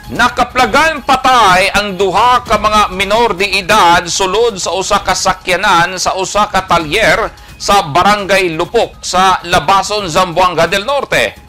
Nakaplagan patay ang duha ka mga minor de edad sulod sa usa ka sakyanan sa usa ka talyer sa Barangay Lupok sa Labason, Zamboanga del Norte.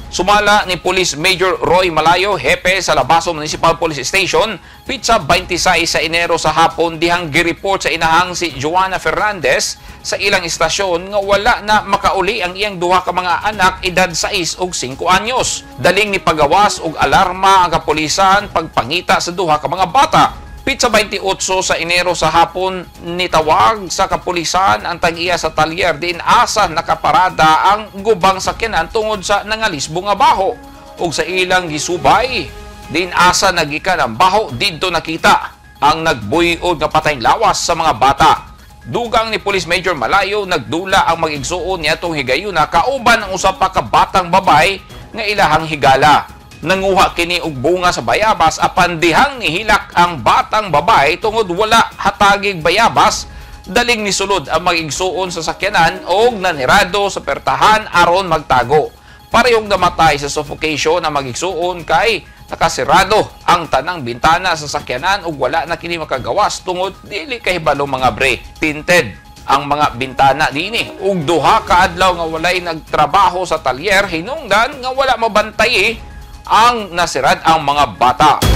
Sumala ni Police Major Roy Malayo, hepe sa Labason Municipal Police Station, pitsa 26 sa Enero sa hapon dihang gireport sa inahang si Joanna Fernandez sa ilang istasyon nga wala na makauli ang iyang duha ka mga anak edad 6 ug 5 anyos. Daling ni pagawas og alarma ang kapulisan pagpangita sa duha ka mga bata. Pitsa 28 sa Enero sa hapon nitawag sa kapulisan ang tag-iya sa talyer diin asa nakaparada ang gubang sakyanan tungod sa nangalisbo nga baho. Ug sa ilang gisubay diin asa nagikan ang baho didto nakita ang nagbuyod nga patayng lawas sa mga bata. Dugang ni Police Major Malayo nagdula ang mag-igsuon niadtong higayuna kauban ang usa pa ka batang babay nga ilahang higala. Nanguha kini og bunga sa bayabas apan dihang nihilak ang batang babay tungod wala hatagig bayabas, daling nisulod ang mag-igsuon sa sakyanan og nanirado sa pertahan aron magtago. Parehong namatay sa suffocation ang mag-igsuon kay nakasirado ang tanang bintana sa sakyanan ug wala na kini makagawas tungod dili kahibalo mga bre. Tinted ang mga bintana dinhi ug duha ka adlaw nga walay nagtrabaho sa talyer hinungdan nga wala mabantay ang nasirad ang mga bata.